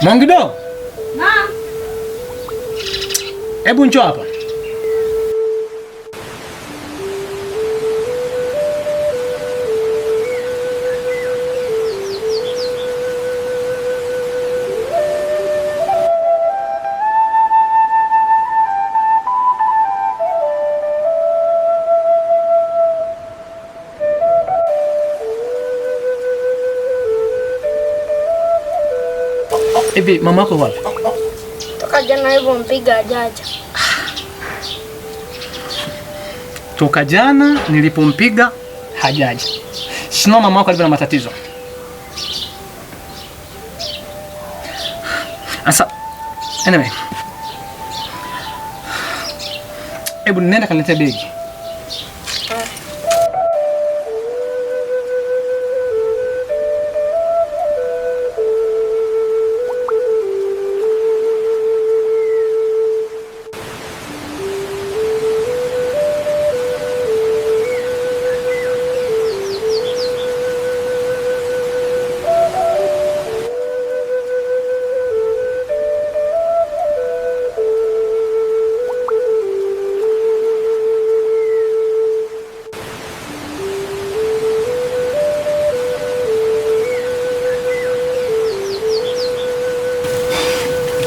Mwangido. Naam. Hebu njoo hapa. Hivi mama yako wapi? Toka jana hivyo mpiga hajaja. Toka jana nilipompiga hajaja. Sina mama yako alikuwa na matatizo. Asa anyway. Hebu nenda kanilete begi.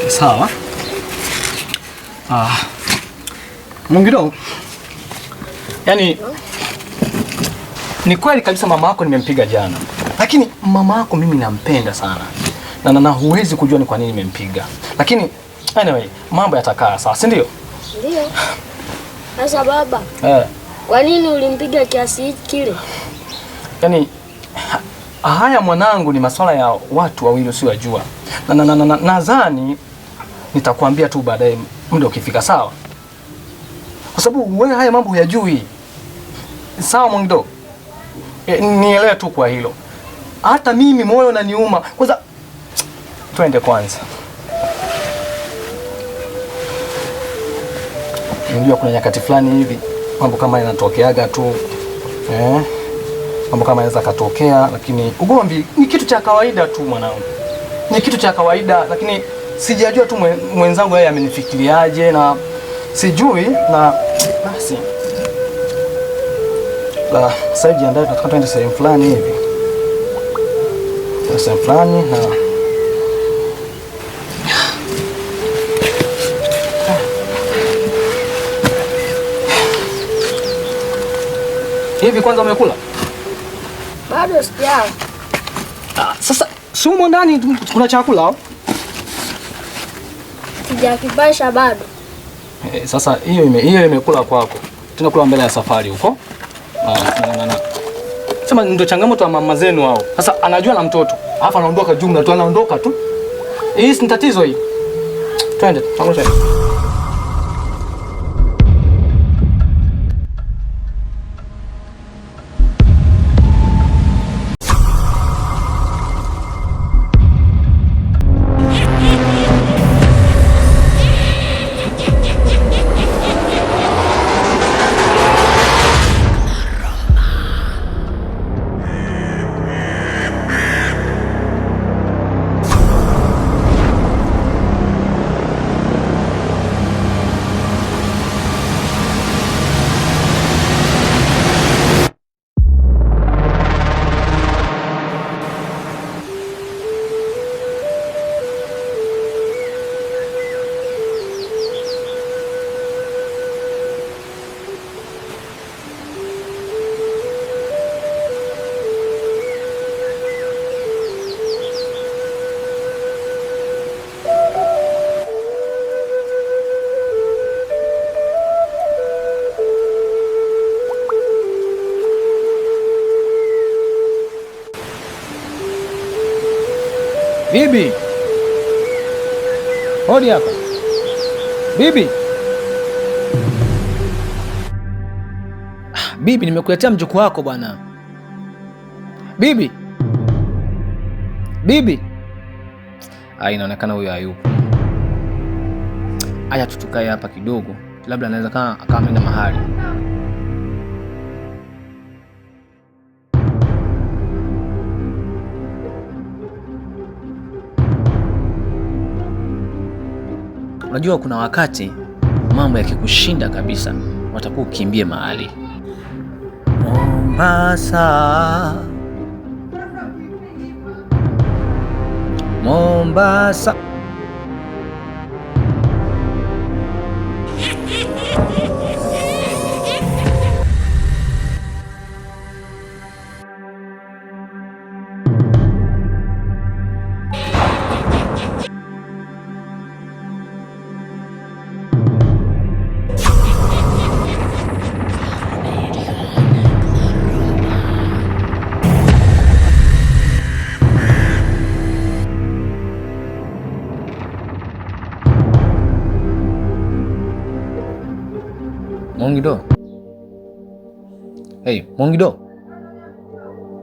Sawa. Mwangido. Yaani ni kweli kabisa mama yako nimempiga jana. Lakini mama yako mimi nampenda sana. Na huwezi kujua ni kwa nini nimempiga. Lakini anyway, mambo yatakaa sawa, si ndio? Ndio. Sasa baba. Kwa nini ulimpiga kiasi kile? Yaani haya mwanangu ni masuala ya watu wawili usiojua. Nadhani nitakwambia tu baadaye muda ukifika, sawa? Kwa sababu wewe haya mambo huyajui. Sawa Mwangido? Nielewe tu kwa hilo. Hata mimi moyo unaniuma. Kwanza twende kwanza. Unajua kuna nyakati fulani hivi mambo kama yanatokeaga tu. Mambo kama yanaweza katokea, lakini ugomvi ni kitu cha kawaida tu mwanangu. Ni kitu cha kawaida, lakini sijajua tu mwenzangu yeye amenifikiriaje na sijui na basi. Sasa jiandae, tunataka twende sehemu fulani hivi. Sehemu fulani na hivi. Kwanza umekula? Bado sijala. Sasa sumo ndani kuna chakula au? Sijakipasha bado. Sasa hiyo imekula kwako. Tunakula mbele ya safari huko. Sema ndio changamoto ya mama zenu hao. Sasa anajua na mtoto. Alafu anaondoka jumla tu, anaondoka tu. Hii si tatizo hii. Twende, tuanze. Bibi. Hodi hapa. Bibi. Bibi, nimekuletea mjukuu wako bwana. Bibi. Bibi. Inaonekana huyo hayupo. Aya, tutukae hapa kidogo. Labda anaweza kama akaenda mahali. Unajua kuna wakati mambo yakikushinda kabisa, watakuwa ukimbie mahali. Mombasa, Mombasa. Mongido. Hey, Mongido.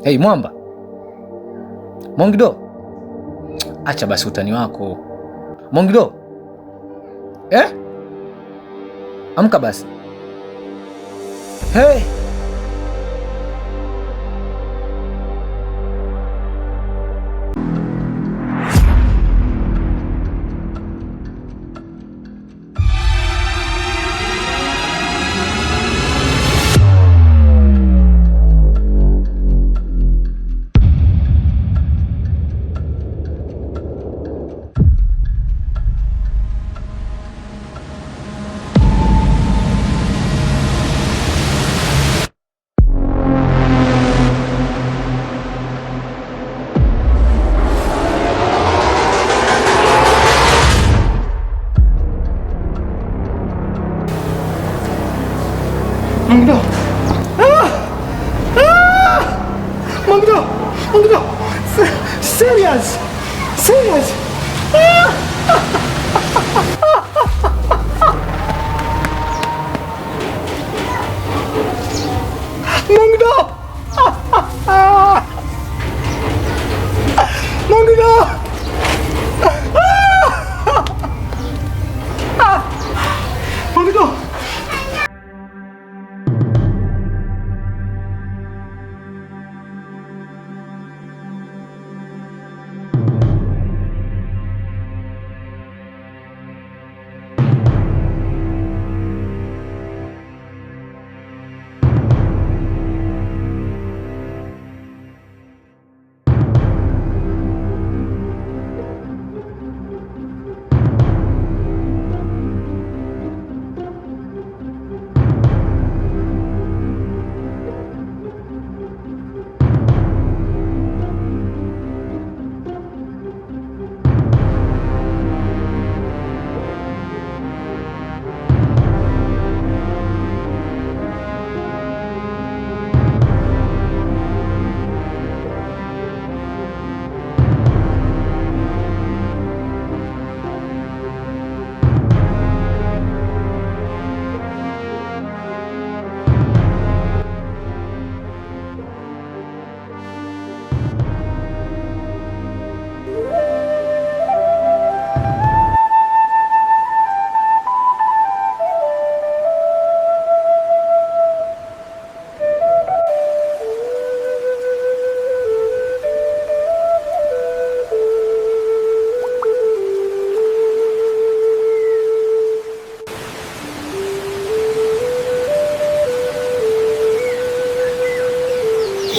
Hey, Mwamba. Mongido. Acha basi utani wako. Mongido. Amka basi. Hey. Mongido. Mongido. Mongido. Serious. Serious. Mongido. Mongido. Mongido.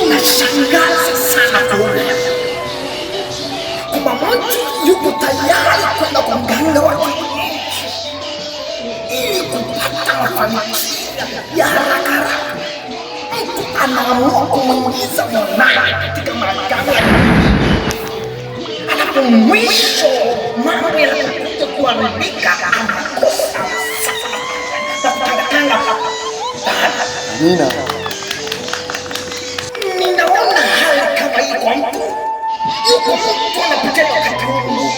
Inashangaza sana kuona kwamba mtu yuko tayari kwenda kwa mganga wa kienyeji ili kupata mafanikio ya haraka haraka. Mtu anaamua kumwingiza mwanaye katika maganga, alafu mwisho mambo yanakuja kuharibika, anakosa na kutangatanga. Amina. Ninaona hali kama hii kwa mtu. Yuko mtu anapitia wakati huu,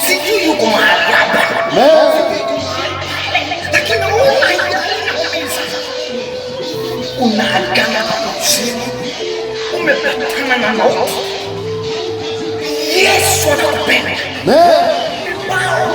sijui yuko mahali hapa, lakini naona inaumiza. Unaagana na kuzimu, umepatana na mauti. Yesu anakupenda. Wow.